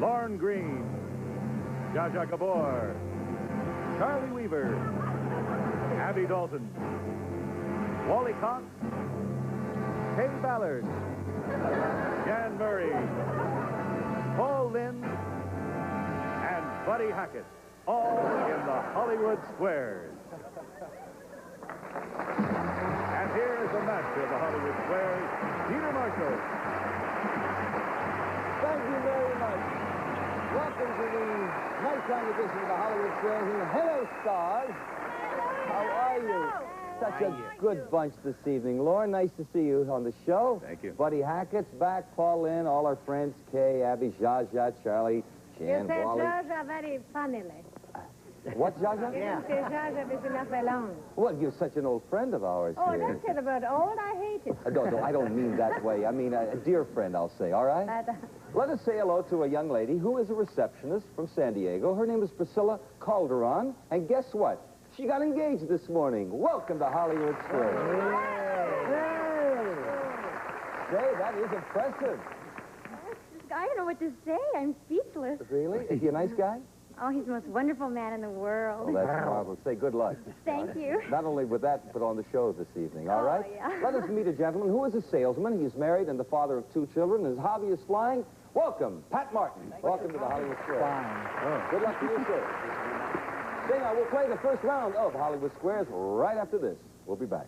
Lorne Green, Zsa Zsa Gabor, Charlie Weaver, Abby Dalton, Wally Cox, Kay Ballard, Jan Murray, Paul Lynde, and Buddy Hackett, all in the Hollywood Squares. And here is the master of the Hollywood Squares, Peter Marshall. Thank you very much. Welcome to the nighttime edition of the Hollywood Squares. And hello, stars. How are you? Such a good bunch this evening. Lauren, nice to see you on the show. Thank you. Buddy Hackett's back, Paul Lynde, all our friends, Kay, Abby, Zsa Zsa, Charlie, Jan, You said Wally. Zsa Zsa very funnily. What, Zsa Zsa? You say Zsa Zsa is enough alone. Well, you're such an old friend of ours Oh, here. don't say the word old. I hate it. No, I don't mean that way. I mean a dear friend, I'll say, all right? Let us say hello to a young lady who is a receptionist from San Diego. Her name is Priscilla Calderon. And guess what? She got engaged this morning. Welcome to Hollywood Squares. Say, that is impressive. I don't know what to say. I'm speechless. Really? Is he a nice guy? Oh, he's the most wonderful man in the world. Oh, that's marvelous. Say good luck. Thank you. Not only with that, but on the show this evening, all right? Yeah. Let us meet a gentleman who is a salesman. He's married and the father of 2 children. His hobby is flying. Welcome, Pat Martin. Welcome to the Hollywood Squares. Fine. Good luck to you, sir. Say now, we'll play the first round of Hollywood Squares right after this. We'll be back.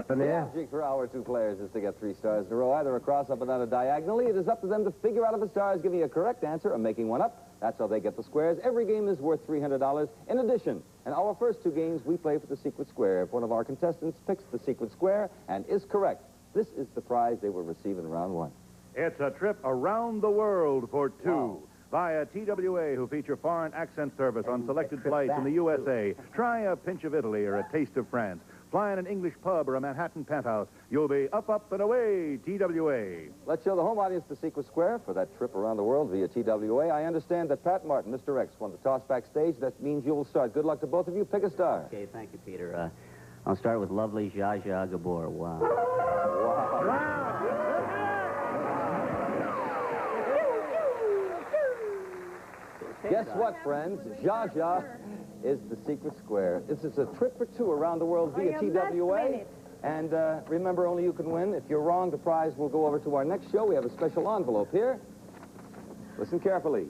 The object for our 2 players is to get 3 stars in a row, either across, up, and down, or diagonally. It is up to them to figure out if a star is giving a correct answer or making one up. That's how they get the squares. Every game is worth $300. In addition, in our first 2 games, we play for the secret square. If one of our contestants picks the secret square and is correct, this is the prize they will receive in round 1. It's a trip around the world for 2. Wow. Via TWA, who feature foreign accent service on selected flights in the USA. Try a pinch of Italy or a taste of France. Fly in an English pub or a Manhattan penthouse. You'll be up, up, and away, TWA. Let's show the home audience the secret square for that trip around the world via TWA. I understand that Pat Martin, Mr. X, won the toss backstage. That means you will start. Good luck to both of you. Pick a star. Okay, thank you, Peter. I'll start with lovely Zsa Zsa Gabor. Wow. Guess what, friends? Zsa Zsa is the secret square. This is a trip for 2 around the world via TWA. And remember, only you can win. If you're wrong, the prize will go over to our next show. We have a special envelope here. Listen carefully.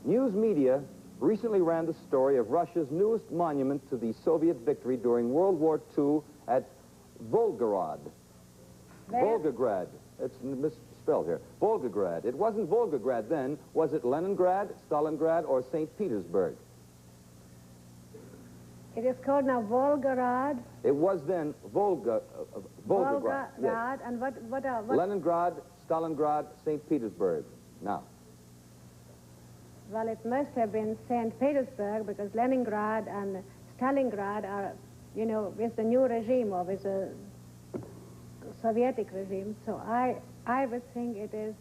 News media recently ran the story of Russia's newest monument to the Soviet victory during World War II at Volgograd. Volgograd. It's misspelled here. Volgograd. It wasn't Volgograd then. Was it Leningrad, Stalingrad, or St. Petersburg? It is called now Volgograd. It was then Volgograd. Volgograd. And what Leningrad, Stalingrad, St. Petersburg. Now. Well, it must have been St. Petersburg because Leningrad and Stalingrad are, you know, with the new regime or with the Soviet regime. So I would think it is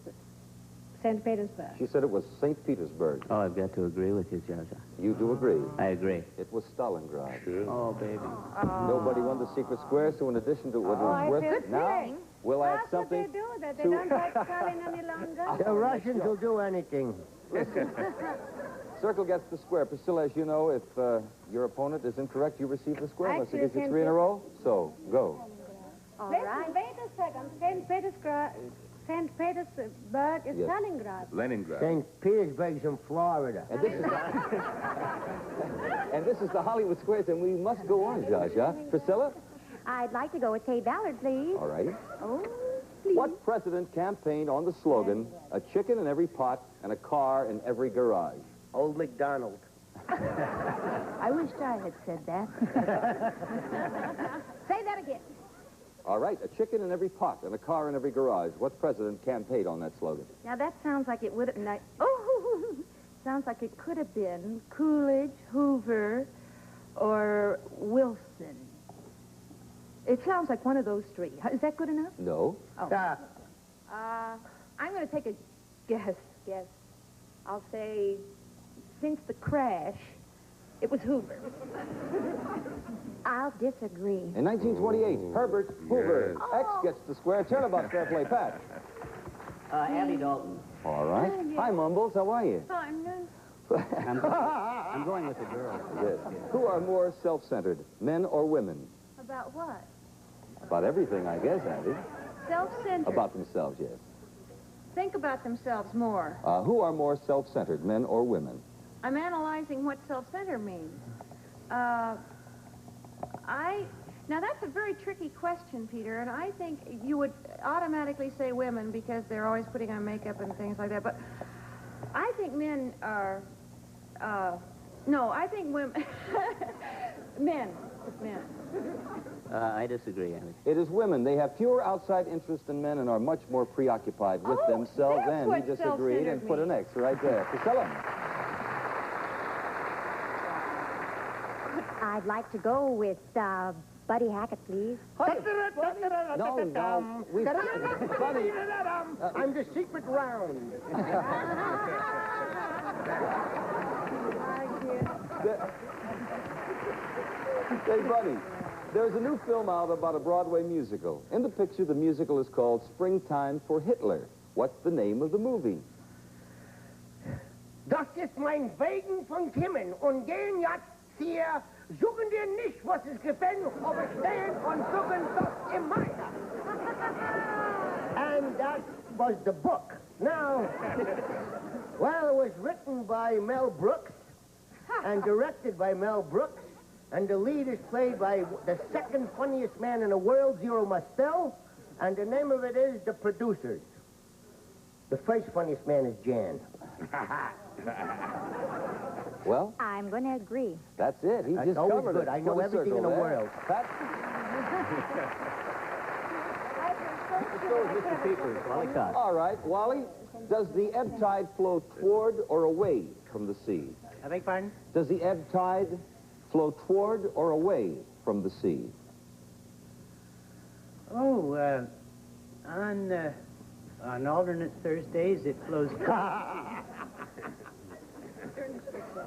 St. Petersburg. She said it was St. Petersburg. Oh, I've got to agree with you, Zsa Zsa. You do agree? I agree. It was Stalingrad. Oh, baby. Nobody won the secret square, so in addition to what it was worth, now we'll add That's what they something. do, that they don't like Stalin any longer. The Russians will do anything. Circle gets the square. Priscilla, as you know, if your opponent is incorrect, you receive the square. Unless he gives you 3 in a row. So, go. All Listen, right. wait a second. St. Petersburg is Yes. Stalingrad. Leningrad. St. Petersburg's in Florida. And this is and this is the Hollywood Squares, and we must go on, Zsa Zsa. Priscilla? I'd like to go with Kay Ballard, please. All right. Oh, please. What president campaigned on the slogan, a chicken in every pot and a car in every garage? Old MacDonald. I wished I had said that. Say that again. All right, a chicken in every pot and a car in every garage. What president campaigned on that slogan? Now, that sounds like it would have... Oh, sounds like it could have been Coolidge, Hoover, or Wilson. It sounds like one of those 3. Is that good enough? No. Oh. I'm going to take a guess. I'll say, since the crash, it was Hoover. I'll disagree. In 1928, Herbert Hoover. X gets the square. Turnabout, fair play, Pat. Abby Dalton. All right. Hi, Mumbles. How are you? Fine. I'm going with the girl. Yes. Who are more self-centered, men or women? About what? About everything, I guess, Andy. Self-centered. About themselves, yes. Think about themselves more. Who are more self-centered, men or women? I'm analyzing what self-centered means. Now, that's a very tricky question, Peter, and I think you would automatically say women because they're always putting on makeup and things like that, but I think men are, no, I think women, men. I disagree, Andy. It is women. They have fewer outside interests than men and are much more preoccupied with themselves. That's And what he disagreed and put an X right there. Priscilla? I'd like to go with Buddy Hackett, please. No. Buddy. I'm the secret round. Say, Buddy, there's a new film out about a Broadway musical. In the picture, the musical is called Springtime for Hitler. What's the name of the movie? Das ist mein Wegen von Timmen und gehen jetzt hier, suchen dir nicht, was es gefällt, aber stehen und suchen das im Mai. And that was the book. Now, well, it was written by Mel Brooks and directed by Mel Brooks, and the lead is played by the second funniest man in the world, Zero Mostel, and the name of it is The Producers. The first funniest man is Jan. Well, I'm going to agree. that's it. He just always covered good. it. I know Put a everything in circle the there. world. Pat? Mr. Peters, Wally Cox. All right, Wally, does the ebb tide flow toward or away from the sea? I beg pardon? Does the ebb tide flow toward or away from the sea? Oh, on alternate Thursdays, it flows.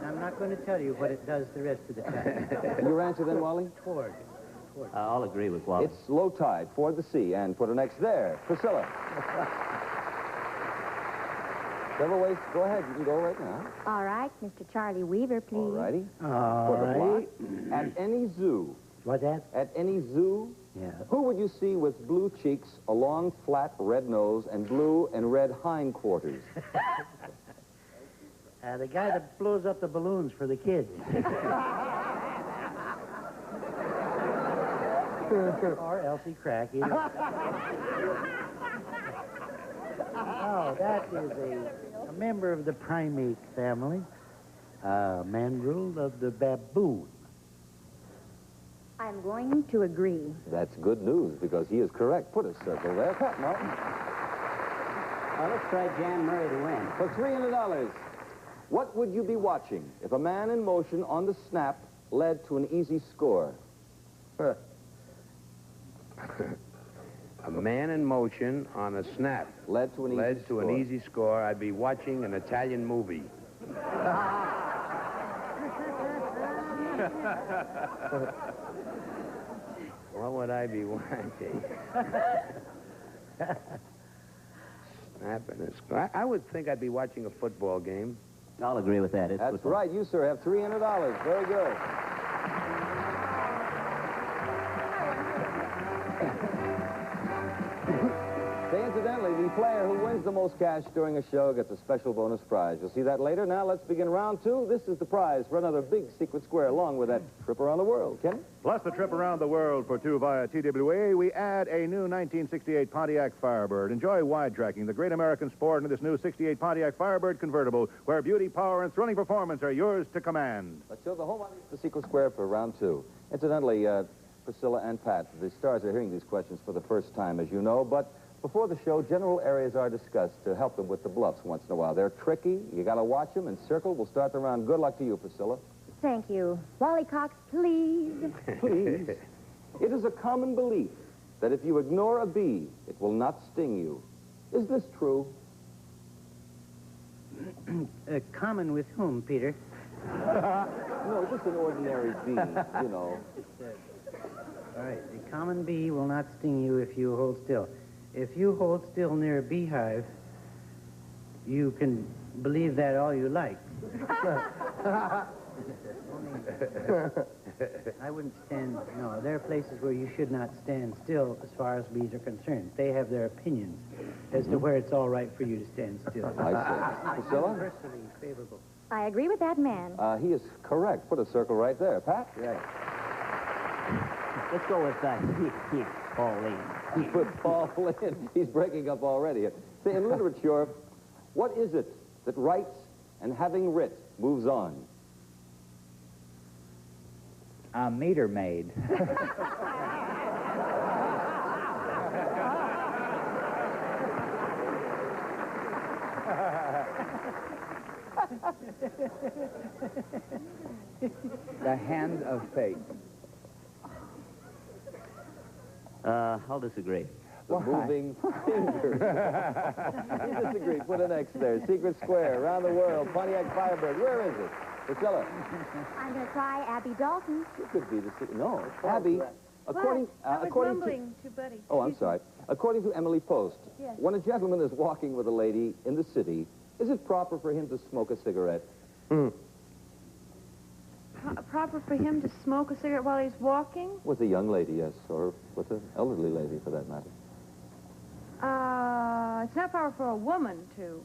I'm not going to tell you what it does the rest of the time. Your answer then, Wally? Toward. I'll agree with Wally. It's low tide toward the sea, and put an X there. Priscilla. Several ways. Go ahead. You can go right now. All right, Mr. Charlie Weaver, please. All righty. All For the right. plot. At any zoo, What's that? at any zoo, Yeah. who would you see with blue cheeks, a long, flat, red nose, and blue and red hindquarters? The guy that blows up the balloons for the kids. Or Elsie Cracky. Oh, that is a member of the primate family. Mandrill of the baboon. I'm going to agree. That's good news, because he is correct. Put a circle there. Pat Martin. Let's try Jan Murray to win. For $300, what would you be watching if a man in motion on the snap led to an easy score? A man in motion on a snap Led to an easy score. score. I'd be watching an Italian movie. What would I be watching? Snap and a score. I would think I'd be watching a football game. I'll agree with that. It's That's football. right. You, sir, have $300. Very good. Say, incidentally, the player who wins the most cash during a show gets a special bonus prize. You'll see that later. Now, let's begin round two. This is the prize for another big secret square, along with that trip around the world. Ken? Plus the trip around the world for two via TWA, we add a new 1968 Pontiac Firebird. Enjoy wide tracking, the great American sport in this new 68 Pontiac Firebird convertible, where beauty, power, and thrilling performance are yours to command. Let's show the home audience the secret square for round two. Incidentally, Priscilla and Pat, the stars are hearing these questions for the first time, as you know, but before the show, general areas are discussed to help them with the bluffs once in a while. They're tricky. You got to watch them and circle. We'll start the round. Good luck to you, Priscilla. Thank you. Wally Cox, please. Please. It is a common belief that if you ignore a bee, it will not sting you. Is this true? Common with whom, Peter? No, just an ordinary bee, you know. All right. A common bee will not sting you if you hold still. If you hold still near a beehive, You can believe that all you like. I wouldn't stand, no, there are places where you should not stand still as far as bees are concerned. They have their opinions as to where it's all right for you to stand still. I see. Priscilla? Universally favorable. I agree with that man. He is correct. Put a circle right there. Pat? Right. Let's go with Paul Lane. Put Paul in. He's breaking up already. See, in literature, what is it that writes and having writ moves on? A meter maid. The hand of fate. I'll disagree. The moving fingers. You disagree. Put an X there. Secret Square, around the world, Pontiac Firebird. Where is it? Priscilla. I'm going to try Abby Dalton. She could be the secret. No, Abby. According to Buddy. Oh, I'm sorry. According to Emily Post, Yes. when a gentleman is walking with a lady in the city, is it proper for him to smoke a cigarette? Proper for him to smoke a cigarette while he's walking? With a young lady, yes, or with an elderly lady, for that matter. It's not proper for a woman to.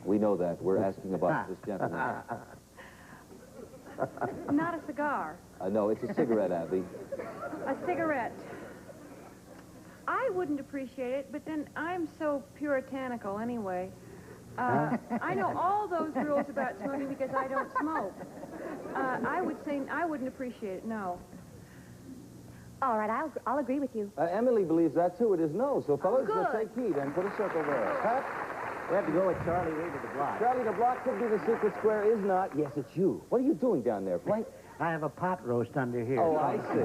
We know that. We're asking about this gentleman. Not a cigar. No, it's a cigarette, Abby. A cigarette. I wouldn't appreciate it, but then I'm so puritanical anyway. I know all those rules about smoking because I don't smoke. I would say I wouldn't appreciate it, no. All right, I'll agree with you. Emily believes that, too. It is no. So, fellas, good. let's take heed and put a circle there. Pat? We have to go with Charlie Weaver the Block. Charlie, the block could be the secret square, is not. Yes, it's you. What are you doing down there, Plank? I have a pot roast under here. Oh, I see.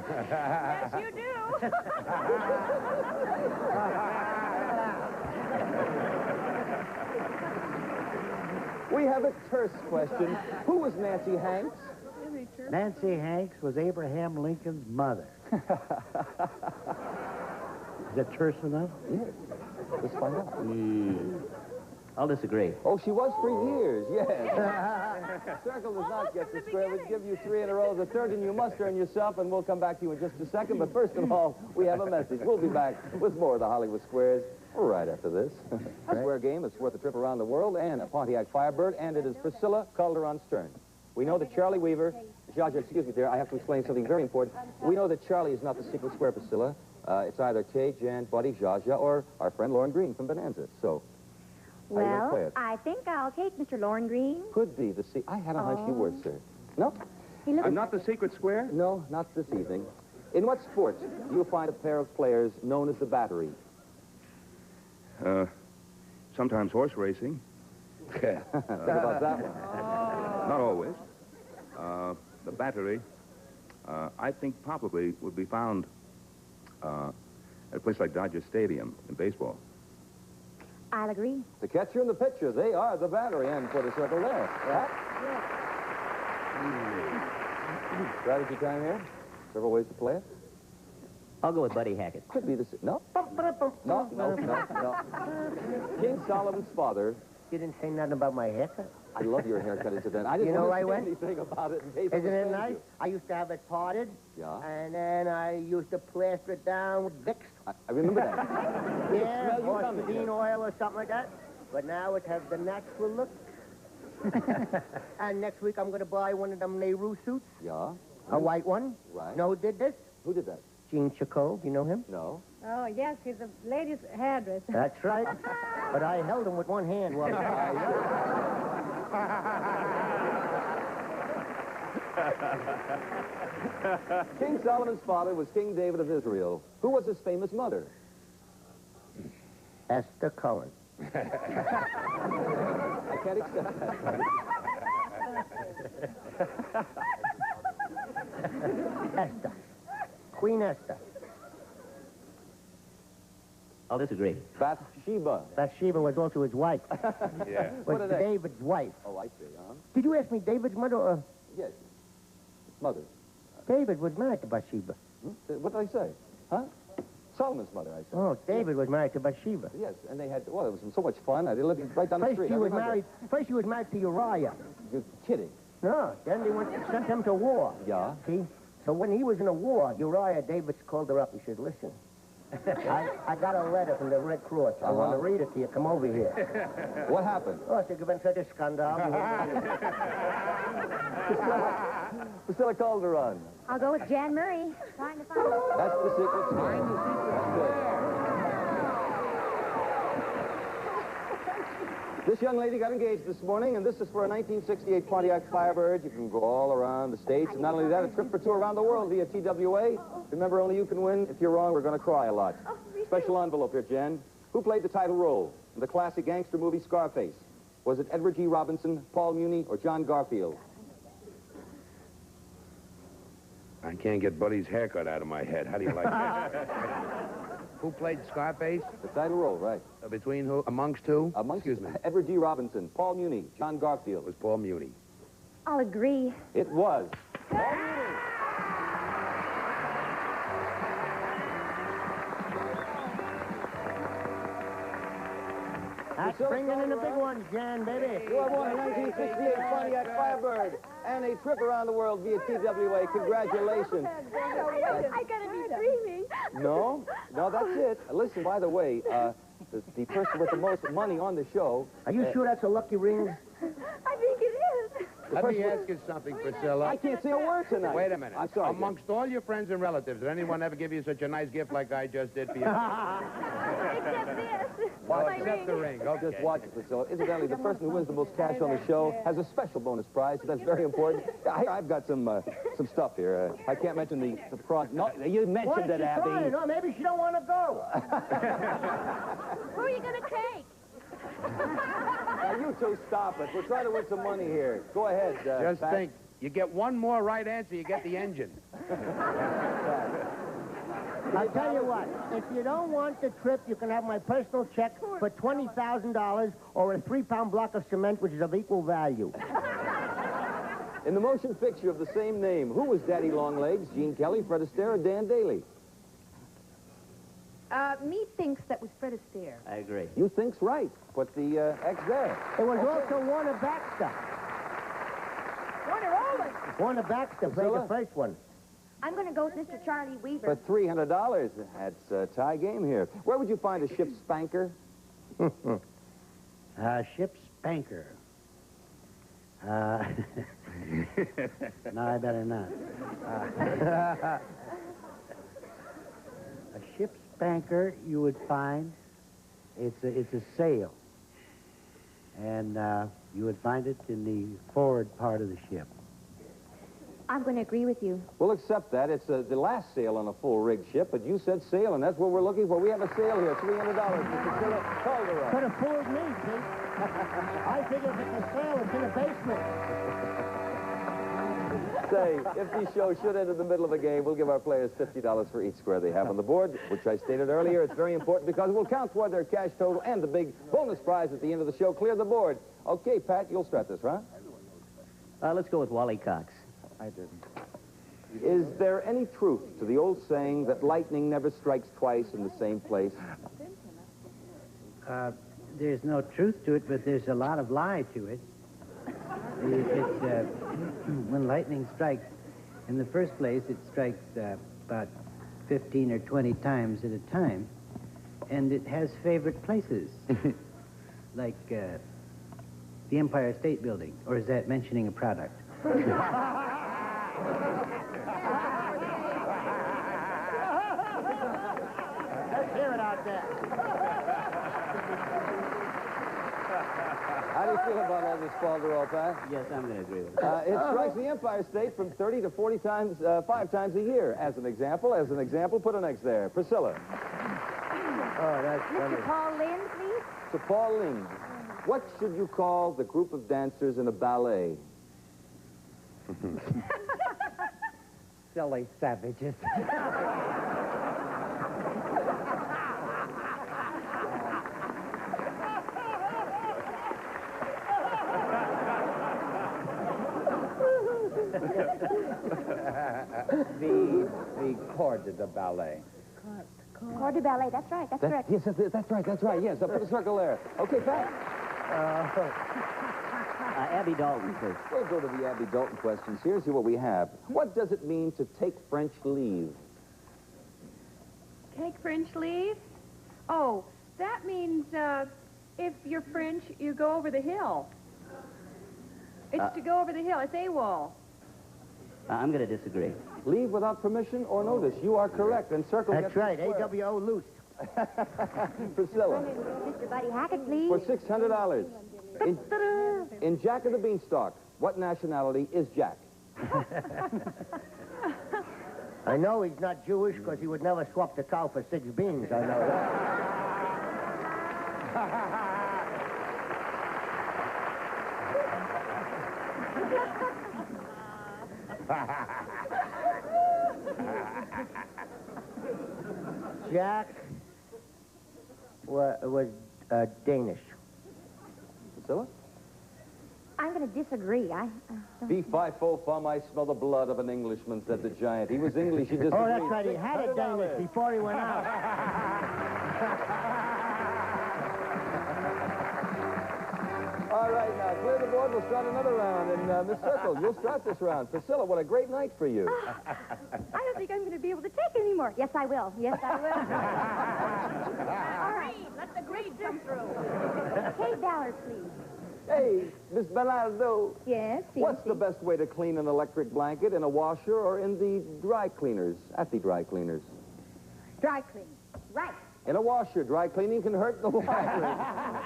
Yes, you do. We have a terse question. Who was Nancy Hanks? Nancy Hanks was Abraham Lincoln's mother. Is that terse enough? Yes. Let's find out. I'll disagree. Oh, she was for years, yes. Circle does not get the square. We'll give you 3 in a row. The third, and you must earn yourself, and we'll come back to you in just a second. But first of all, we have a message. We'll be back with more of the Hollywood Squares right after this. A square game that's worth a trip around the world, and a Pontiac Firebird, and it is Priscilla Calderon-Stern. We know that Charlie Weaver, Zsa, excuse me, dear, I have to explain something very important. We know that Charlie is not the secret square, Priscilla. It's either Kay, Jan, Buddy, Zsa, or our friend Lauren Green from Bonanza. So, how are you gonna play Well, it? I think I'll take Mr. Lauren Green. Could be the I had a hunch you would, sir. No? He looks... I'm not the secret square? No, not this evening. In what sport do you find a pair of players known as the battery? Sometimes horse racing. What about that one? Not always. The battery, I think probably would be found at a place like Dodger Stadium in baseball. I'll agree. The catcher and the pitcher, they are the battery, and put a circle there. Pat? Strategy time here. Several ways to play it. I'll go with Buddy Hackett. Could be the... No. No. King Solomon's father... You didn't say nothing about my haircut. I love your haircut, incident. I didn't You know, want I to say went- anything about it in case Isn't it offends nice? you. I used to have it parted. Yeah. And then I used to plaster it down with Vicks. I remember that. Yeah, smell you or coming, bean yeah. oil or something like that. But now it has the natural look. And next week I'm going to buy one of them Nehru suits, Yeah. a white one. Right. Know who did this? Who did that? Gene Chacon. You know him? No. Oh, yes, he's a lady's hairdresser. That's right. But I held him with one hand while King Solomon's father was King David of Israel. Who was his famous mother? Esther Cohen. I can't accept that. Esther. Queen Esther. I'll disagree. Bathsheba. Bathsheba was also his wife. Yeah. Was What are they? David's wife. Oh, I see, huh? Did you ask me David's mother or... Yes. Mother. David was married to Bathsheba. What did I say? Huh? Solomon's mother, I said. Oh, David was married to Bathsheba. Yes, and they had, well, it was so much fun. They lived right down the street. First she was married to Uriah. You're kidding. No, then they sent him to war. Yeah? See? So when he was in a war, Uriah, David called her up. He said, listen, I got a letter from the Red Cross. I want to read it to you. Come over here. What happened? Oh, it's been such a scandal. Priscilla Calderon. I'll go with Jan Murray. Trying to find That's the secret square. That's good. This young lady got engaged this morning, and this is for a 1968 Pontiac Firebird. You can go all around the States, and not only that, a trip for two around the world via TWA. Remember, only you can win. If you're wrong, we're going to cry a lot. Special envelope here, Jen. Who played the title role in the classic gangster movie Scarface? Was it Edward G. Robinson, Paul Muni, or John Garfield? I can't get Buddy's haircut out of my head. How do you like that? Who played Scarface? The title role, right. Between who? Amongst who? Excuse me. Edward G. Robinson, Paul Muni, John Garfield. It was Paul Muni. I'll agree. It was. Paul Muni. That's bringing in the big ones, Jan, baby. You have won a 1968 Pontiac Firebird and a trip around the world via TWA. Congratulations. I gotta be dreaming. No, that's it. Listen, by the way, the person with the most money on the show... Are you sure that's a lucky ring? I think it is. Let me ask you something, Priscilla. I can't say a word tonight. Wait a minute. I'm sorry. Amongst all your friends and relatives, did anyone ever give you such a nice gift like I just did for you? Except this. Well, My except the ring. Okay. Just watch it, Priscilla. Incidentally, the person who wins the most cash on the show has a special bonus prize, so that's very important. I've got some stuff here. I can't mention the front. No, you mentioned it, Abby. No, maybe she don't want to go. Who are you gonna take? Now, you two stop it. We're trying to win some money here. Go ahead, Just Pat. think. You get one more right answer, you get the engine. I'll tell you what. If you don't want the trip, you can have my personal check for $20,000 or a 3-pound block of cement, which is of equal value. In the motion picture of the same name, who was Daddy Longlegs? Gene Kelly, Fred Astaire, or Dan Daly? Me thinks that was Fred Astaire. I agree. You think's right. Put the X there. It was also Warner Baxter. Warner Owen. Warner Baxter played the first one. I'm going to go with Mr. Charlie Weaver. For $300. That's a tie game here. Where would you find a ship's spanker? Ship's spanker. No, I better not. A ship's spanker, you would find, it's a sail. And you would find it in the forward part of the ship. I'm going to agree with you. We'll accept that. It's the last sail on a full-rig ship, but you said sail, and that's what we're looking for. We have a sail here, $300. Priscilla Calderon. Could have fooled me, see? I figured if it's a sail, it's in the basement. Say, if the show should end in the middle of a game, we'll give our players $50 for each square they have on the board, which I stated earlier. It's very important because it will count toward their cash total and the big bonus prize at the end of the show. Clear the board. Okay, Pat, you'll start this, right? Let's go with Wally Cox. I didn't. Is there any truth to the old saying that lightning never strikes twice in the same place? There's no truth to it, but there's a lot of lie to it. When lightning strikes, in the first place, it strikes about 15 or 20 times at a time, and it has favorite places, like the Empire State Building, or is that mentioning a product? Let's hear it out there. How do you feel about all this, Calderon, Pat? Yes, I'm going to agree with it. It strikes the Empire State from 30 to 40 times, 5 times a year. As an example, put an X there. Priscilla. Oh, that's funny. Mr. Paul Lynde, please. To Paul Lynde. What should you call the group of dancers in a ballet? Silly savages. The chord of the ballet. Corps de ballet. That's right. That's correct. Yes, that's right. Yes, put a circle there. Okay, Pat? Abby Dalton, please. We'll go to the Abby Dalton questions. Here's what we have. What does it mean to take French leave? Take French leave? Oh, that means if you're French, you go over the hill. It's to go over the hill. It's AWOL. I'm going to disagree. Leave without permission or notice. You are correct. And circle That's right, AWO loose. Priscilla. Mr. Buddy Hackett, please. For $600. In Jack of the Beanstalk, what nationality is Jack? I know he's not Jewish because he would never swap the cow for 6 beans. I know that. Jack was Danish. Priscilla? I'm going to disagree. Fee, fi, fo, fum, I smell the blood of an Englishman, said the giant. He was English, he disagreed. Oh, that's right. He had a Danish before he went out. All right, now, clear the board. We'll start another round. And Miss Circle, you'll start this round. Priscilla, what a great night for you. I don't think I'm going to be able to take it anymore. Yes, I will. Yes, I will. All right. Let the grade come through. $8, please. Hey, Miss Bernardo. Yes, What's the best way to clean an electric blanket, in a washer or in the dry cleaners? At the dry cleaners. Dry clean. Right. In a washer. Dry cleaning can hurt the laundry.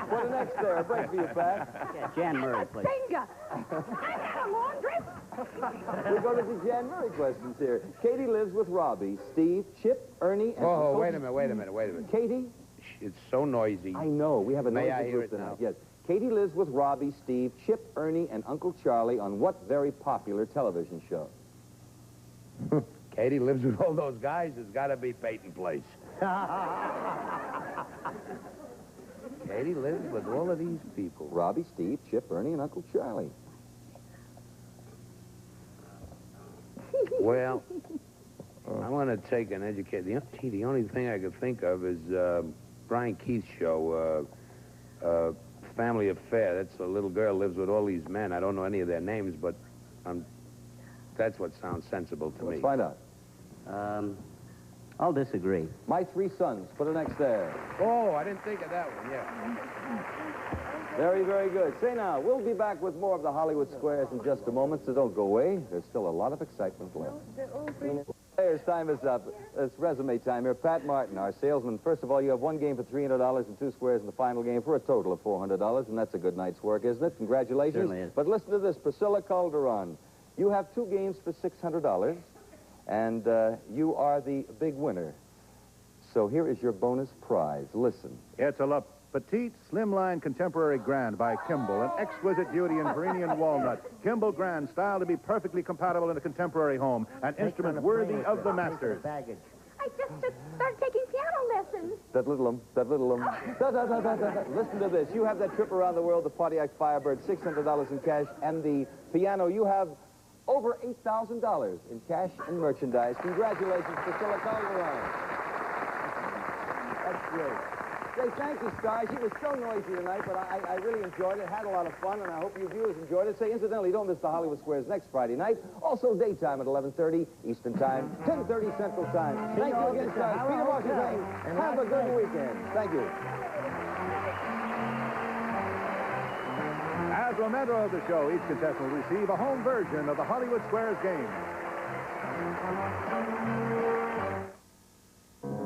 Put an X there. A break for you, Pat. Yeah, Jan Murray, please. Bingo. I got a laundry. We'll go to the Jan Murray questions here. Katie lives with Robbie, Steve, Chip, Ernie, and... Oh, wait a minute. Katie? It's so noisy. I know. We have a May noisy I hear group it tonight. now? Yes. Katie lives with Robbie, Steve, Chip, Ernie, and Uncle Charlie on what very popular television show? Katie lives with all those guys. It's got to be Peyton Place. Katie lives with all of these people. Robbie, Steve, Chip, Ernie, and Uncle Charlie. Well, I want to take an educated... The only thing I could think of is Brian Keith's show, Family Affair. That's a little girl lives with all these men. I don't know any of their names, but that's what sounds sensible to me. Let's find out. I'll disagree. My Three Sons. Put an X there. Oh, I didn't think of that one, yeah. Very, very good. Say now, we'll be back with more of the Hollywood Squares in just a moment, so don't go away. There's still a lot of excitement left. Players, time is up. It's resume time here. Pat Martin, our salesman. First of all, you have 1 game for $300 and 2 squares in the final game for a total of $400, and that's a good night's work, isn't it? Congratulations. Certainly is. But listen to this, Priscilla Calderon. You have 2 games for $600, and you are the big winner. So here is your bonus prize. Listen. It's a La Petite Slimline Contemporary Grand by Kimball, an exquisite beauty in Perenian walnut. Kimball Grand, styled to be perfectly compatible in a contemporary home, an instrument worthy of the masters. Baggage. I just started taking piano lessons. That little Listen to this. You have that trip around the world, the Pontiac Firebird, $600 in cash, and the piano. You have over $8,000 in cash and merchandise. Congratulations, Priscilla Calderon. That's great. Say, thank you, Sky. She was so noisy tonight, but I really enjoyed it, had a lot of fun, and I hope you viewers enjoyed it. Say, incidentally, don't miss the Hollywood Squares next Friday night. Also, daytime at 11:30 Eastern Time, 10:30 Central Time. Thank you again, Sky. Peter Marshall saying, have a good weekend. Thank you. As a member of the show, each contestant will receive a home version of the Hollywood Squares game.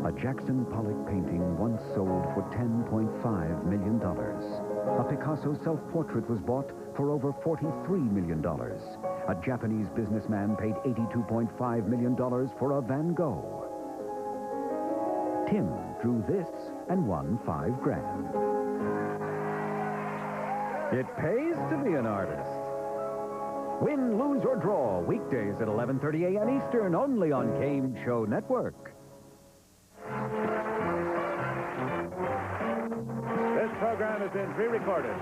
A Jackson Pollock painting once sold for $10.5 million. A Picasso self-portrait was bought for over $43 million. A Japanese businessman paid $82.5 million for a Van Gogh. Tim drew this and won $5 grand. It pays to be an artist. Win, lose, or draw, weekdays at 11:30 a.m. Eastern, only on Game Show Network. This program has been pre-recorded.